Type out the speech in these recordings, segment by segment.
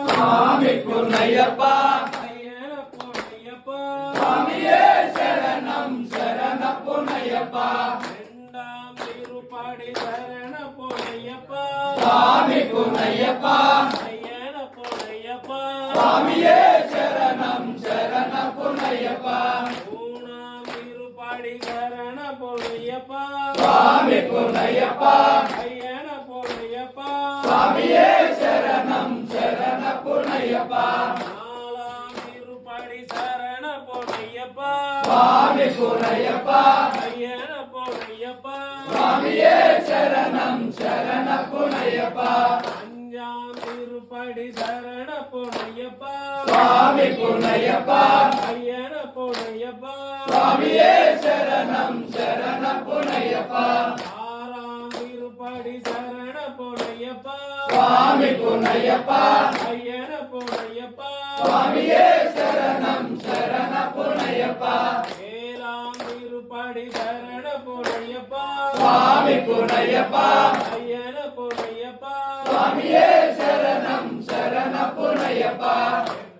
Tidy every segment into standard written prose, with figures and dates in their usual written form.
சுவாமி பொன்னையப்பா ஐயன பொன்னையப்பா சுவாமியே சரணம் சரண பொன்னையப்பா இரண்டாம் திருப்படி சரண பொன்னையப்பா சுவாமி பொன்னையப்பா ஐயன பொன்னையப்பா சுவாமியே சரணம் சரண பொன்னையப்பா மூணாம் திருப்படி சரண பொன்னையப்பா சுவாமி பொன்னையப்பா ஐயன பொன்னையப்பா சுவாமியே சரணம் சரண பொன்னையப்பா நாலாம் திருப்படி சரண பொன்னையப்பா சுவாமி பொன்னையப்பா ஐயன பொன்னையப்பா சுவாமியே சரணம் சரண பொன்னையப்பா அஞ்சாம் திருப்படி சரண பொன்னையப்பா சுவாமி பொன்னையப்பா ஐயன பொன்னையப்பா சுவாமியே சரணம் சரண பொன்னையப்பா ஆறாம் திருப்படி சரண பொன்னையப்பா சுவாமி பொன்னையப்பா ஐயன பொன்னையப்பா சுவாமியே சரணம் சரண பொன்னையப்பா ஏழாம் திருப்படி சரண பொன்னையப்பா சுவாமி பொன்னையப்பா ஐயன பொன்னையப்பா சுவாமியே சரணம் சரண பொன்னையப்பா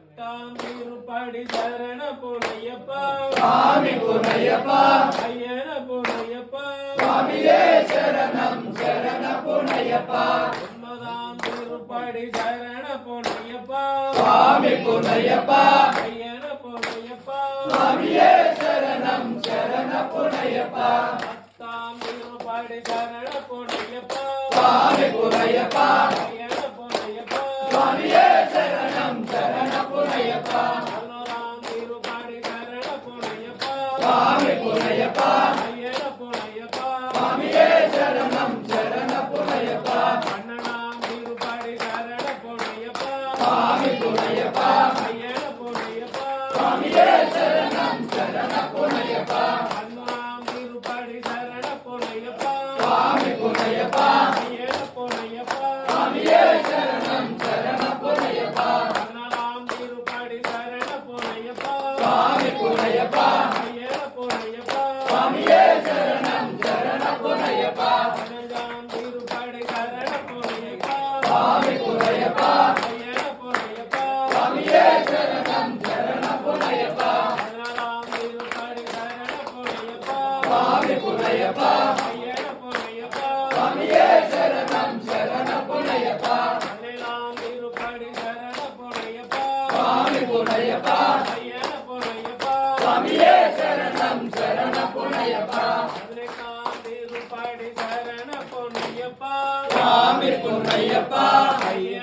எட்டாம் திருப்படி சரண பொன்னையப்பா சுவாமி பொன்னையப்பா ஐயன பொன்னையப்பா சுவாமியே சரணம் சரண பொன்னையப்பா ஒன்பதாம் திருப்படி சரண பொன்னையப்பா சுவாமி பொன்னையப்பா ஐயன பொன்னையப்பா சுவாமியே சரணம் சரண பொன்னையப்பா பத்தாம் திருப்படி சரண பொன்னையப்பா சுவாமி பொன்னையப்பா ஐயன பொன்னையப்பா சுவாமியே சரணம் சரண பொன்னையப்பா பதினோராம் திருப்படி சரண பொன்னையப்பா சுவாமி பொன்னையப்பா ஐயன பொன்னையப்பா சுவாமியே சரணம் சரண பொன்னையப்பா பன்னெண்டாம் திருப்படி சரண பொன்னையப்பா சுவாமி பொன்னையப்பா ஐயன பொன்னையப்பா சுவாமியே சரணம் சரண பொன்னையப்பா பதிமூணாம் திருப்படி சரண பொன்னையப்பா சுவாமி பொன்னையப்பா ஐயன பொன்னையப்பா சுவாமியே சரணம் சரண பொன்னையப்பா பதினாலாம் திருப்படி சரண பொன்னையப்பா சுவாமி பொன்னையப்பா ஐயன பொன்னையப்பா சுவாமியே சரணம் சரண பொன்னையப்பா பதினஞ்சாம் திருப்படி சரண பொன்னையப்பா சுவாமி பொன்னையப்பா ஐயன பொன்னையப்பா சுவாமியே சரணம் சரண பொன்னையப்பா பதினாலாம் திருப்படி சரண பொன்னையப்பா சுவாமி பொன்னையப்பா ஐயன பொன்னையப்பா சுவாமியே சரணம் சரண பொன்னையப்பா பதினேழாம் திருப்படி சரண பொன்னையப்பா சுவாமி பொன்னையப்பா ஐயன பொன்னையப்பா சுவாமியே சரணம் சரண பொன்னையப்பா பதினெட்டாம் திருப்படி சரண பொன்னையப்பா சுவாமி பொன்னையப்பா ஐயன